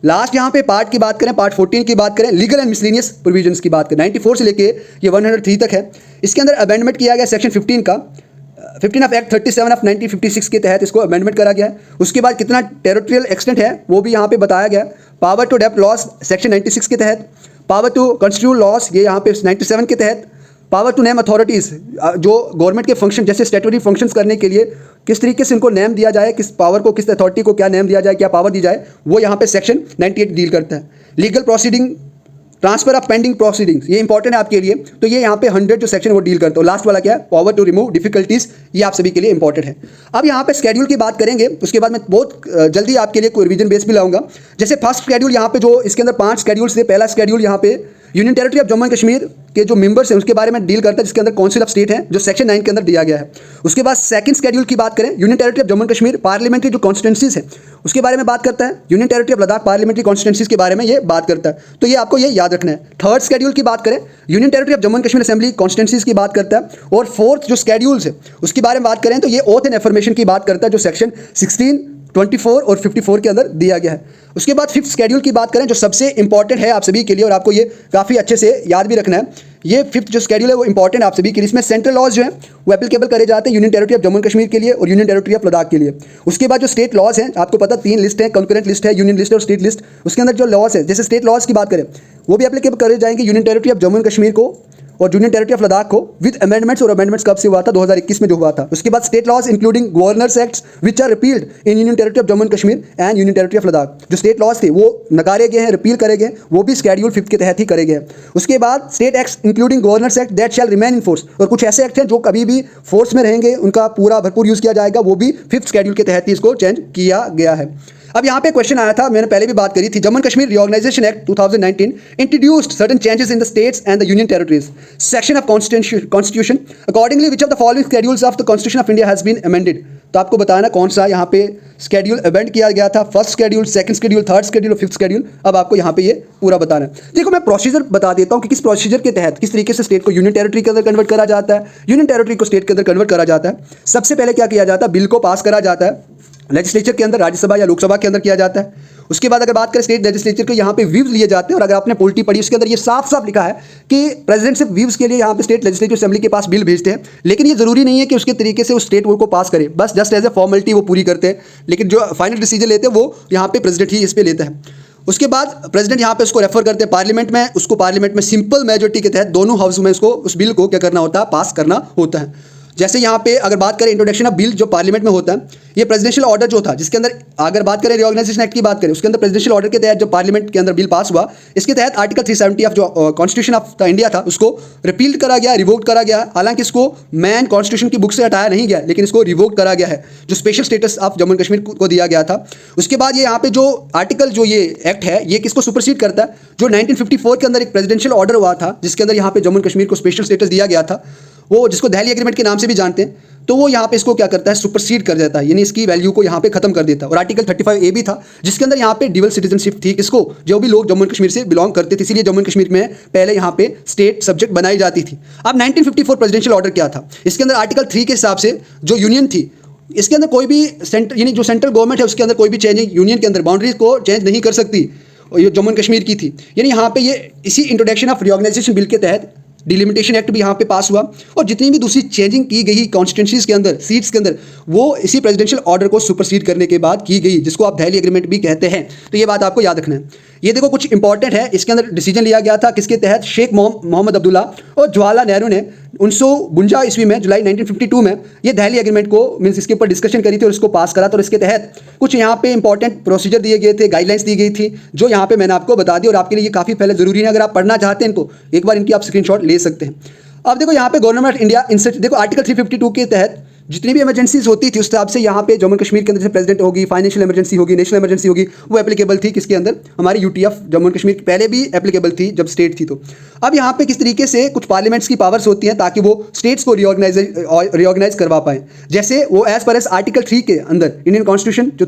लास्ट यहाँ पे पार्ट की बात करें, पार्ट 14 की बात करें, लीगल एंड मिसलेनियस प्रोविजंस की बात करें, 94 से लेके ये 103 तक है। इसके अंदर अमेंडमेंट किया गया सेक्शन 15 का, 15 ऑफ एक्ट 37 ऑफ 1956 के तहत इसको अमेंडमेंट करा गया है। उसके बाद कितना टेरिटोरियल एक्सटेंट है वो भी यहाँ पे बताया गया। Power to adapt laws section 96 के तहत, पावर टू कॉन्स्टिट्यूट लॉस ये यहाँ पे 97 के तहत, पावर टू नेम अथॉरिटीज़ जो गवर्नमेंट के फंक्शन जैसे स्टैट्यूटरी फंक्शंस करने के लिए किस तरीके से इनको नेम दिया जाए, किस पावर को किस अथॉरिटी को क्या नेम दिया जाए, क्या पावर दी जाए, वो यहाँ पे सेक्शन 98 डील करता है। Legal proceeding, transfer of pending proceedings, ये इंपॉर्टेंट है आपके लिए, तो ये यहाँ पे 100 जो सेक्शन वो डील करता है। लास्ट वाला क्या है, पावर टू रिमूव डिफिकल्टीज, ये आप सभी के लिए इंपॉर्टेंट है। अब यहाँ पे स्केड्यूल की बात करेंगे, उसके बाद मैं बहुत जल्दी आपके लिए कोई रिवीजन बेस भी लाऊंगा। जैसे फर्स्ट स्केड्यूल यहाँ पे जो इसके अंदर 5 स्केड्यूल्स थे, पहला स्केड्यूल यहाँ पे union territory of Jammu and Kashmir के जो मेंबर्स हैं उसके बारे में डील करता है, जिसके अंदर काउंसिल ऑफ स्टेट है जो सेक्शन 9 के अंदर दिया गया है। उसके बाद सेकंड स्केड्यूल की बात करें, union territory of Jammu and Kashmir parliamentary जो कॉन्स्टिट्यूंसीज है उसके बारे में बात करता है। Union territory of Ladakh parliamentary constituencies के बारे में ये बात करता है, तो ये आपको ये याद रखना है। थर्ड स्केड्यूल की बात करें, union territory of Jammu and Kashmir assembly constituencies की बात करता है। और फोर्थ जो स्केड्यूल्स है उसके बारे में बात करें तो ये ओथ एंड एफर्मेशन की बात करता है जो सेक्शन 16, 24 और 54 के अंदर दिया गया है। उसके बाद फिफ्थ स्केड्यूल की बात करें जो सबसे इंपॉर्टेंट है आप सभी के लिए और आपको ये काफ़ी अच्छे से याद भी रखना है। ये फिफ्थ जो स्केड्यूल है वो इंपॉर्टेंट आप सभी के लिए, इसमें सेंट्रल लॉज जो है वो एप्लीकेबल करे जाते हैं union territory of Jammu and Kashmir के लिए और यूनियन टेरिटरी ऑफ लद्दाख के लिए। उसके बाद जो स्टेट लॉज हैं आपको पता 3 लिस्ट है, कंकरेंट लिस्ट है, यूनियन लिस्ट और स्टेट लिस्ट। उसके अंदर जो लॉज है, जैसे स्टेट लॉज की बात करें वो भी एप्लीकेबल करे जाएंगे union territory of Jammu and Kashmir को और यूनियन टेरिटरी ऑफ लद्दाख को विद अमेंडमेंट्स। और अमेंडमेंट्स कब से हुआ था, 2021 में जो हुआ था। उसके बाद state laws including governors acts which are repealed in union territory of Jammu and Kashmir and union territory of Ladakh. जो स्टेट लॉज थे वो नकारे गए हैं, रिपील करे गए, वो भी स्केड्यूल 5 के तहत ही करे गए। उसके बाद state acts including governors act that shell remain in force, और कुछ ऐसे एक्ट हैं जो कभी भी फोर्स में रहेंगे, उनका पूरा भरपूर यूज़ किया जाएगा, वो भी 5th स्केड्यूल के तहत ही इसको चेंज किया गया है। अब यहाँ पे क्वेश्चन आया था, मैंने पहले भी बात करी थी, Jammu and Kashmir reorganisation act 2019 introduced certain changes in the states and the union territories section of constitution accordingly which of the following schedules of the constitution of India has been amended. तो आपको बताना कौन सा यहाँ पे स्केड्यूल अमेंड किया गया था, first schedule, second schedule, third schedule और 5th स्केड्यूल। अब आपको यहाँ पे ये पूरा बताना है। देखो मैं प्रोसीजर बता देता हूँ कि किस प्रोसीजर के तहत किस तरीके से स्टेट को यूनियन टेरिटरी के अंदर कन्वर्ट करा जाता है, यूनियन टेरिटरी को स्टेट के अंदर कन्वर्ट करा जाता है। सबसे पहले क्या किया जाता है, बिल को पास करा जाता है लेजिस्लेचर के अंदर, राज्यसभा या लोकसभा के अंदर किया जाता है। उसके बाद अगर बात करें स्टेट लेजिस्लेचर के, यहाँ पे व्यूज लिए जाते हैं। और अगर आपने पॉलिटी पढ़ी उसके अंदर ये साफ साफ लिखा है कि प्रेसिडेंट सिर्फ व्यूज के लिए यहाँ पे स्टेट लेजिस्लेटिव असेंबली के पास बिल भेजते हैं, लेकिन ये जरूरी नहीं है कि उसके तरीके से उस स्टेट को पास करे, बस जस्ट एज ए फॉर्मेलिटी वो पूरी करते हैं, लेकिन जो फाइनल डिसीजन लेते हैं वो यहाँ पे प्रेसिडेंट ही इस पर लेता है। उसके बाद प्रेसिडेंट यहाँ पे उसको रेफर करते हैं पार्लियामेंट में, उसको पार्लियामेंट में सिंपल मेजोरिटी के तहत दोनों हाउस में उसको उस बिल को क्या करना होता है, पास करना होता है। जैसे यहाँ पे अगर बात करें इंट्रोडक्शन ऑफ बिल जो पार्लियामेंट में होता है, ये प्रेसिडेंशियल ऑर्डर जो था जिसके अंदर अगर बात करें रिऑर्गेनाइजेशन एक्ट की बात करें, उसके अंदर प्रेसिडेंशियल ऑर्डर के तहत जो पार्लियामेंट के अंदर बिल पास हुआ, इसके तहत आर्टिकल 370 ऑफ जो कॉन्स्टिट्यूशन ऑफ द इंडिया था उसको रिपील करा गया, रिवोक करा गया। हालांकि इसको मैन कॉन्स्टिट्यूशन की बुक से हटाया नहीं गया, लेकिन इसको रिवोक करा गया है, जो special status of Jammu and Kashmir को दिया गया था। उसके बाद ये यहाँ पे जो आर्टिकल जो ये एक्ट है ये किसको सुपरसीड करता है, जो 1954 के अंदर एक प्रेसिडेंशियल ऑर्डर हुआ था जिसके अंदर यहाँ पे जम्मू एंड कश्मीर को स्पेशल स्टेटस दिया गया था, वो जिसको दिल्ली एग्रीमेंट के नाम से भी जानते हैं, तो वो यहाँ पे इसको क्या करता है, सुपरसीड कर देता है, यानी इसकी वैल्यू को यहाँ पे खत्म कर देता है। और आर्टिकल 35A भी था जिसके अंदर यहाँ पे ड्यूअल सिटीजनशिप थी, किसको, जो भी लोग जम्मू एंड कश्मीर से बिलोंग करते थे, इसीलिए जम्मू एंड कश्मीर में पहले यहाँ पे स्टेट सब्जेक्ट बनाई जाती थी। अब 1954 प्रेसिडेंशियल ऑर्डर क्या था, इसके अंदर आर्टिकल 3 के हिसाब से जो यूनियन थी, इसके अंदर कोई भी सेंटर यानी जो सेंट्रल गवर्नमेंट है उसके अंदर कोई भी चेंजिंग यूनियन के अंदर बाउंड्रीज को चेंज नहीं कर सकती, और ये जम्मू एंड कश्मीर की थी। यानी यहाँ पे ये इसी इंट्रोडक्शन ऑफ रिऑर्गेनाइजेशन बिल के तहत डिलिमिटेशन एक्ट भी यहाँ पे पास हुआ, और जितनी भी दूसरी चेंजिंग की गई कॉन्स्टिट्यूंसीज के अंदर, सीट्स के अंदर, वो इसी प्रेसिडेंशियल ऑर्डर को सुपरसीड करने के बाद की गई, जिसको आप दिल्ली एग्रीमेंट भी कहते हैं। तो ये बात आपको याद रखना है। ये देखो कुछ इंपॉर्टेंट है, इसके अंदर डिसीजन लिया गया था किसके तहत, शेख मोहम्मद अब्दुल्ला और जवाहरलाल नेहरू ने 1952 ईस्वी में, जुलाई 1952 में ये दिल्ली एग्रीमेंट को मीन्स इसके ऊपर डिस्कशन करी थी और इसको पास करा। तो इसके तहत कुछ यहाँ पे इंपॉर्टेंट प्रोसीजर दिए गए थे, गाइडलाइंस दी गई थी, जो यहाँ पे मैंने आपको बता दी और आपके लिए ये काफ़ी पहले जरूरी है। अगर आप पढ़ना चाहते हैं इनको, एक बार इनकी आप स्क्रीनशॉट ले सकते हैं। अब देखो यहाँ पे गवर्नमेंट ऑफ इंडिया इंस्टीट्यूट, देखो आर्टिकल 352 के तहत जितनी भी इमरजेंसीज होती थी उस हिसाब से यहाँ पे जम्मू कश्मीर के अंदर से प्रेसिडेंट होगी, फाइनेंशियल इमरजेंसी होगी, नेशनल इमरजेंसी होगी, वो एप्लीकेबल थी किसके अंदर, हमारी यूटीएफ जम्मू एंड कश्मीर पहले भी एप्लीकेबल थी जब स्टेट थी। तो अब यहाँ पे किस तरीके से कुछ पार्लियामेंट्स की पावर्स होती हैं ताकि वो स्टेट्स को रिऑर्गेनाइज करवा पाएं। जैसे वो एज पर एज आर्टिकल 3 के अंदर इंडियन कॉन्स्टिट्यूशन जो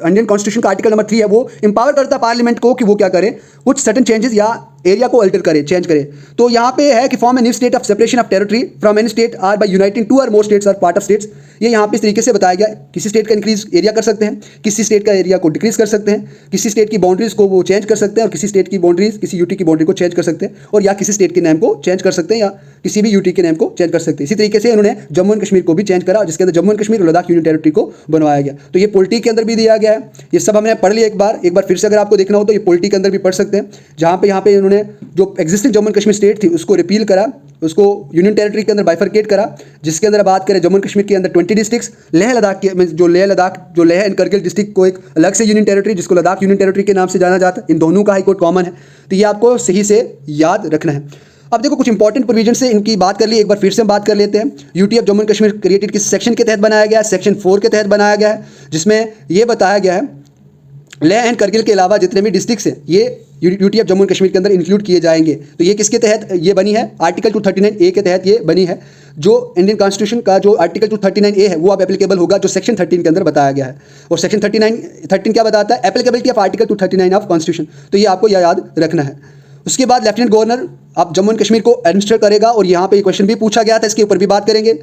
इंडियन कॉन्स्टिट्यूशन का आर्टिकल नंबर 3 है वो इंपावर करता है पार्लियामेंट को कि वो क्या करे, कुछ सर्टन चेंजेस या एरिया को अल्टर करे, चेंज करे। तो यहाँ पे है कि form a new state of separation of territory from any state or by uniting two or more states or part of states. ये यहाँ पे इस तरीके से बताया गया, किसी स्टेट का इंक्रीज एरिया कर सकते हैं, किसी स्टेट का एरिया को डिक्रीज कर सकते हैं, किसी स्टेट की बाउंड्रीज को वो चेंज कर सकते हैं, और किसी स्टेट की बाउंड्रीज किसी यूटी की बाउंड्री को चेंज कर सकते हैं, और या किसी स्टेट के नेम को चेंज कर सकते हैं, या किसी भी यूटी के नेम को चेंज कर सकते हैं। इसी तरीके से उन्होंने जम्मू एंड कश्मीर को भी चेंज करा, जिसके अंदर जम्मू एंड कश्मीर और लद्दाख यूनियन टेरिटरी को बनवाया गया। तो ये पॉलिटी के अंदर भी दिया गया है, ये सब हमने पढ़ लिया एक बार फिर से अगर आपको देखना हो तो ये पॉलिटी के अंदर भी पढ़ सकते हैं, जहाँ पे यहाँ पे उन्होंने जो existing Jammu and Kashmir state थी उसको रिपील करा, उसको यूनियन टेरिटरी के अंदर बाइफरकेट करा, जिसके अंदर बात करें जम्मू एंड कश्मीर के अंदर 20 डिस्ट्रिक्ट्स, लेह लद्दाख के जो लेह एंड करगिल डिस्ट्रिक्ट को एक अलग से यूनियन टेरिटरी जिसको लद्दाख यूनियन टेरिटरी के नाम से जाना जाता है, इन दोनों का हाईकोर्ट कॉमन है। तो ये आपको सही से याद रखना है। अब देखो कुछ इंपॉर्टेंट प्रोविजन से इनकी बात कर ली, एक बार फिर से हम बात कर लेते हैं। UT of Jammu and Kashmir created किस सेक्शन के तहत बनाया गया है, सेक्शन 4 के तहत बनाया गया है, जिसमें यह बताया गया है लेह एंड करगिल के अलावा जितने भी डिस्ट्रिक्ट्स हैं ये UT of Jammu and Kashmir के अंदर इंक्लूड किए जाएंगे। तो ये किसके तहत ये बनी है, आर्टिकल 239A के तहत ये बनी है। जो इंडियन कॉन्स्टिट्यूशन का जो आर्टिकल 239A है वो अब एप्लीकेबल होगा, जो सेक्शन 13 के अंदर बताया गया है। और सेक्शन 13 क्या बताता है, applicability of article 239 of constitution. तो ये आपको याद रखना है। उसके बाद लेफ्टिनेंट गवर्नर अब जम्मू एंड कश्मीर को एडमिनिस्टर करेगा, और यहाँ पे क्वेश्चन भी पूछा गया था, इसके ऊपर भी बात करेंगे।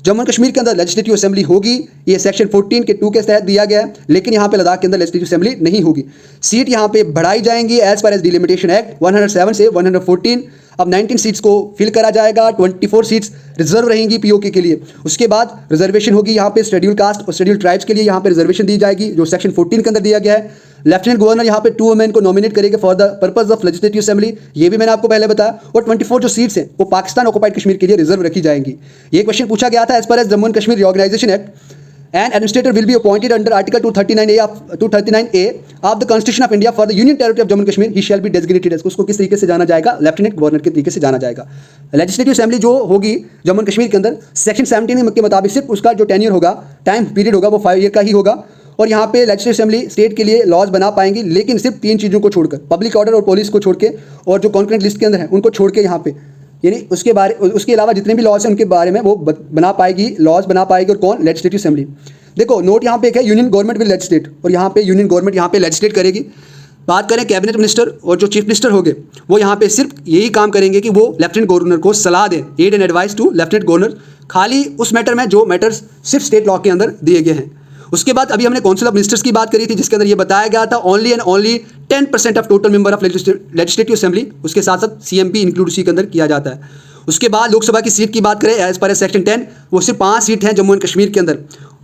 जम्मू एंड कश्मीर के अंदर लेजिस्लेटिव असेंबली होगी, ये सेक्शन 14 के 2 के तहत दिया गया है, लेकिन यहाँ पे लद्दाख के अंदर लेजिस्लेटिव असेंबली नहीं होगी। सीट यहाँ पे बढ़ाई जाएंगी as per as delimitation act 107 से 114। अब 19 सीट्स को फिल करा जाएगा, 24 सीट्स रिजर्व रहेंगी पीओके के लिए। उसके बाद रिजर्वेशन होगी यहाँ पे शेड्यूल कास्ट और शेड्यूल ट्राइब्स के लिए, यहाँ पे रिजर्वेशन दी जाएगी जो सेक्शन 14 के अंदर दिया गया है। लेफ्टिनेंट गवर्नर यहाँ पे 2 वुमेन को नॉमिनेट करेंगे for the purpose of legislative assembly, ये भी मैंने आपको पहले बताया। और 24 जो सीट्स हैं वो पाकिस्तान ऑक्युपाइड कश्मीर के लिए रिजर्व रखी जाएंगी। ये क्वेश्चन पूछा गया था, as per as Jammu and Kashmir reorganisation act and administrator will be appointed under article 239A of the constitution of India for the union territory of Jammu and Kashmir, he shall be designated as. उसको किस तरीके से जाना जाएगा, लेफ्टिनेंट गवर्नर के तरीके से जाना जाएगा। लेजिस्लेटिव असेंबली जो होगी जम्मू एंड कश्मीर के अंदर सेक्शन 17 के मुताबिक सिर्फ उसका जो टेन्योर होगा, टाइम पीरियड होगा, वो 5 ईयर का ही होगा। और यहाँ पे लेजिस्लेटिव असेंबली स्टेट के लिए लॉज बना पाएंगी, लेकिन सिर्फ 3 चीज़ों को छोड़कर, पब्लिक ऑर्डर और पुलिस को छोड़ के, और जो कॉन्करेंट लिस्ट के अंदर है उनको छोड़ के, यहाँ पे यानी उसके अलावा जितने भी लॉज हैं उनके बारे में वो बना पाएगी, लॉज बना पाएगी। और कौन, लेजिस्लेटिव असेंबली। देखो नोट यहाँ पे एक है, यूनियन गवर्नमेंट विल लेजिस्लेट, और यहाँ पे यूनियन गवर्नमेंट यहाँ पे लेजिस्लेट करेगी। बात करें कैबिनेट मिनिस्टर और जो चीफ मिनिस्टर होंगे, वो यहाँ पे सिर्फ यही काम करेंगे कि वो लेफ्टिनेंट गवर्नर को सलाह दें, aid and advice to lieutenant governor, खाली उस मैटर में जो मैटर्स सिर्फ स्टेट लॉ के अंदर दिए गए हैं। उसके बाद अभी हमने काउंसिल ऑफ मिनिस्टर्स की बात करी थी, जिसके अंदर ये बताया गया था only and only 10% of total member of legislative assembly, उसके साथ साथ CM भी इंक्लूड उसी के अंदर किया जाता है। उसके बाद लोकसभा की सीट की बात करें, एज पर सेक्शन 10 वो सिर्फ 5 सीट हैं जम्मू एंड कश्मीर के अंदर,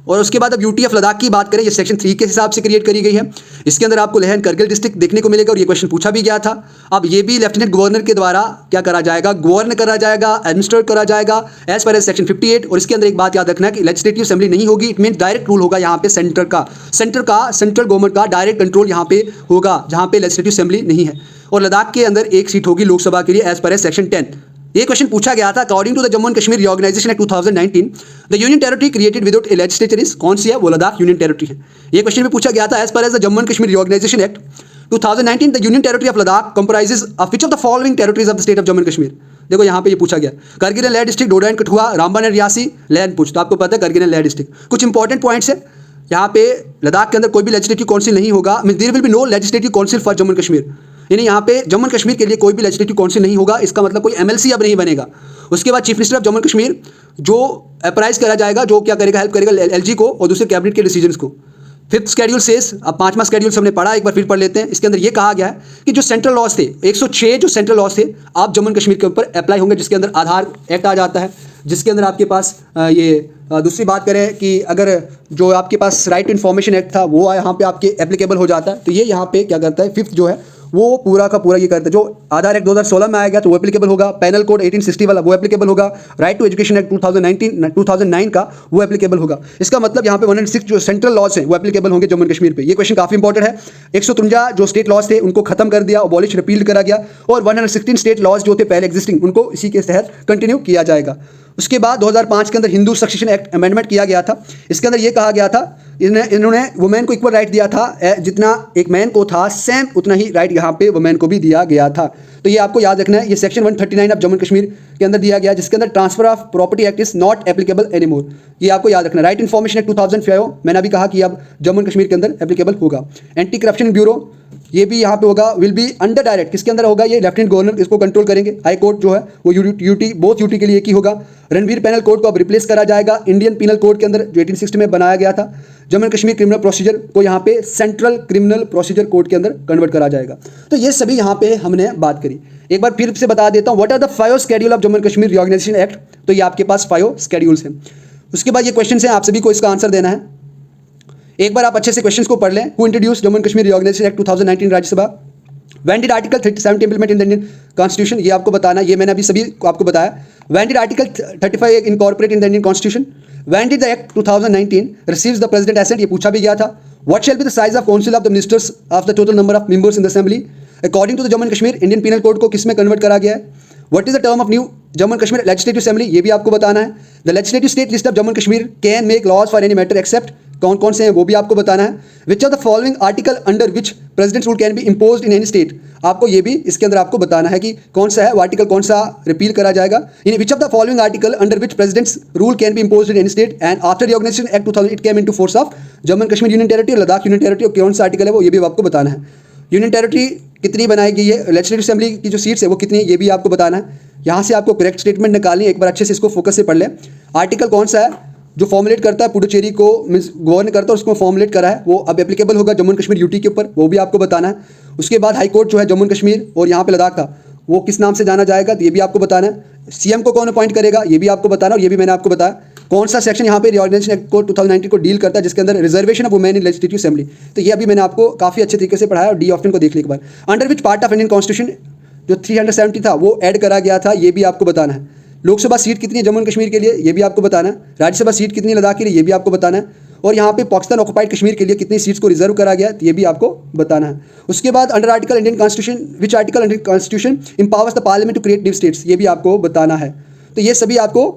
और उसके बाद अब यूटी ऑफ लद्दाख की बात करें, ये सेक्शन 3 के हिसाब से क्रिएट करी गई है। इसके अंदर आपको लेह एंड करगिल डिस्ट्रिक्ट देखने को मिलेगा और ये क्वेश्चन पूछा भी गया था। अब ये भी लेफ्टिनेंट गवर्नर के द्वारा क्या करा जाएगा, गवर्न करा जाएगा, एडमिनिस्ट्रेट करा जाएगा एज पर एज सेक्शन 58। और इसके अंदर एक बात याद रखना है कि लेजिस्लेटिव असेंबली नहीं होगी, इट मीन डायरेक्ट रूल होगा यहाँ पे सेंट्रल गवर्नमेंट का डायरेक्ट कंट्रोल यहाँ पे होगा, जहाँ पे लेजिस्लेटिव असेंबली नहीं है। और लद्दाख के अंदर एक सीट होगी लोकसभा के लिए एज पर एज सेक्शन 10। ये क्वेश्चन पूछा गया था, according to the Jammu and Kashmir reorganisation act 2019 the union territory created without a legislature is, कौन सी है, वो लद्दाख यूनियन टेरिटरी है। ये क्वेश्चन भी पूछा गया था, as per as the Jammu and Kashmir reorganisation act 2019 the union territory of Ladakh comprises of which of the following territories of the state of Jammu and Kashmir. देखो यहाँ पे ये पूछा गया, Kargil and Leh district, Doda and Kathua, Ramban and Reasi, Leh and Poonch. तो आपको पता है करगिल एंड लेह डिस्ट्रिक्ट। कुछ इंपॉर्टेंट पॉइंट्स है यहाँ पे, लद्दाख के अंदर कोई भी लेजिस्लेटिव काउंसिल नहीं होगा, mean there will be no legislative council for Jammu and Kashmir, यानी यहाँ पे जम्मू एंड कश्मीर के लिए कोई भी लेजिस्लेटिव काउंसिल नहीं होगा। इसका मतलब कोई एमएलसी अब नहीं बनेगा। उसके बाद chief minister of Jammu and Kashmir जो अप्राइज करा जाएगा, जो क्या करेगा, हेल्प करेगा एलजी को और दूसरे कैबिनेट के डिसीजंस को। फिफ्थ शेड्यूल सेस, अब 5वां शेड्यूल हमने पढ़ा, एक बार फिर पढ़ लेते हैं। इसके अंदर ये कहा गया है कि जो सेंट्रल लॉज थे, 106 जो सेंट्रल लॉज थे, आप जम्मू एंड कश्मीर के ऊपर अप्लाई होंगे, जिसके अंदर आधार एक्ट आ जाता है, जिसके अंदर आपके पास दूसरी बात करें कि अगर जो आपके पास राइट टू इन्फॉर्मेशन एक्ट था वो यहाँ पे आपके एप्लीकेबल हो जाता है। तो ये यहाँ पे क्या करता है, फिफ्थ जो है वो पूरा का पूरा ये करता है। जो आधार एक्ट 2016 में आएगा तो वो एप्लीकेबल होगा, पैनल कोड 1860 वाला वो एप्लीकेबल होगा, राइट टू एजुकेशन एक्ट 2009 का वो एप्लीकेबल होगा। इसका मतलब यहाँ पे 106 जो सेंट्रल लॉज हैं वो एप्लीकेबल होंगे जम्मू एंड कश्मीर पे। ये क्वेश्चन काफी इंपॉर्टेंट है। 153 जो स्टेट लॉज थे उनको खत्म कर दिया, अबॉलिश रिपील करा गया, और 116 स्टेट लॉज जो थे पहले एग्जिस्टिंग उनको इसी के तहत कंटिन्यू किया जाएगा। उसके बाद 2005 के अंदर हिंदू सक्सेशन एक्ट अमेंडमेंट किया गया था। इसके अंदर ये कहा गया था, इन्होंने वुमेन को इक्वल राइट दिया था, जितना एक मैन को था सेम उतना ही राइट यहाँ पे वुमेन को भी दिया गया था। तो ये आपको याद रखना है। ये section 139 of Jammu and Kashmir के अंदर दिया गया, जिसके अंदर transfer of property act is not applicable anymore. ये आपको याद रखना है। राइट इन्फॉर्मेशन एक्ट 2005 मैंने अभी कहा कि अब जम्मू एंड कश्मीर के अंदर एप्लीकेबल होगा। एंटी करप्शन ब्यूरो ये भी यहाँ पे होगा, विल बी अंडर डायरेक्ट, किसके अंदर होगा, ये लेफ्टिनेंट गवर्नर इसको कंट्रोल करेंगे। हाई कोर्ट जो है वो यूटी बोथ यूटी के लिए एक ही होगा। रणवीर पेनल कोड को अब रिप्लेस करा जाएगा इंडियन पिनल कोड के अंदर जो 1860 में बनाया गया था। Jammu and Kashmir criminal procedure को यहाँ पे सेंट्रल क्रिमिनल प्रोसीजर कोड के अंदर कन्वर्ट करा जाएगा। तो ये सभी यहाँ पे हमने बात करी। एक बार फिर से बता देता हूँ, what are the 5 schedule of Jammu and Kashmir reorganisation act. तो ये आपके पास 5 शेड्यूल्स हैं। उसके बाद ये क्वेश्चन है, आप सभी को इसका आंसर देना है। एक बार आप अच्छे से क्वेश्चंस को पढ़ लें। Who introduce Jammu and Kashmir reorganisation act 2019 Rajya Sabha. When did Article 37 implement in the Indian Constitution? ये आपको बताना, ये मैंने अभी सभी को आपको बताया। When did Article 35 incorporate in the Indian Constitution? When did the Act 2019 receives the President assent? ये पूछा भी गया था। What shall be the size of Council of the Ministers of the total number of members in the Assembly? According to the Jammu and Kashmir Indian Penal Code को किस में कन्वर्ट करा गया है? What is the term of new Jammu and Kashmir Legislative Assembly? ये भी आपको बताना है। The legislative state list of Jammu and Kashmir can make laws for any matter except, कौन कौन से हैं वो भी आपको बताना है। विच of the following article under which presidents rule can be imposed in any state, आपको ये भी इसके अंदर आपको बताना है कि कौन सा है वो आर्टिकल, कौन सा रिपील करा जाएगा। यानी विच of the following article under which presidents rule can be imposed in any state and after reorganisation act 2000 it came into force of Jammu and Kashmir union territory, Ladakh union territory, कौन सा आर्टिकल है वो ये भी आपको बताना है। यूनियन टेरिटरी कितनी बनाई गई है, लेजिस्लेटिव असेंबली की जो सीट्स है वो कितनी है ये भी आपको बताना है। यहाँ से आपको करेक्ट स्टेटमेंट निकालनी है, एक बार अच्छे से इसको फोकस से पढ़ लें। आर्टिकल कौन सा है जो फॉर्मुलेट करता है पुडुचेरी को, मीन्स गवर्न करता है उसको फॉर्मुलेट करा है, वो अब एप्लीकेबल होगा जम्मू एंड कश्मीर यूटी के ऊपर, वो भी आपको बताना है। उसके बाद हाई कोर्ट जो है जम्मू एंड कश्मीर और यहाँ पे लद्दाख का, वो किस नाम से जाना जाएगा तो ये भी आपको बताना है। सीएम को कौन अपॉइंट करेगा ये भी आपको बताना, और ये भी मैंने आपको बताया। कौन सा सेक्शन यहाँ पे रिऑर्गेनाइजेशन एक्ट को 2019 को डील करता है, जिसके अंदर reservation of women in legislative assembly. तो ये अभी मैंने आपको काफ़ी अच्छे तरीके से पढ़ाया, और डी ऑप्शन को देख ली एक बार। Under which part of Indian constitution जो 370 था वो ऐड करा गया था, ये भी आपको बताना है। लोकसभा सीट कितनी है जम्मू एंड कश्मीर के लिए ये भी आपको बताना है। राज्यसभा सीट कितनी है लद्दाख के लिए ये भी आपको बताना है। और यहाँ पे पाकिस्तान ऑक्युपाइड कश्मीर के लिए कितनी सीट्स को रिजर्व करा गया ये भी आपको बताना है। उसके बाद under article Indian constitution, which article Indian constitution empowers the parliament to create new states, ये भी आपको बताना है। तो ये सभी आपको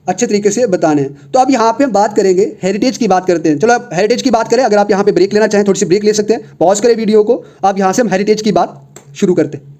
अच्छे तरीके से बताने हैं। तो अब यहाँ पे हम बात करेंगे हेरिटेज की, बात करते हैं। चलो अब हेरिटेज की बात करें। अगर आप यहाँ पे ब्रेक लेना चाहें थोड़ी सी ब्रेक ले सकते हैं, पॉज करें वीडियो को। अब यहाँ से हम हेरिटेज की बात शुरू करते हैं।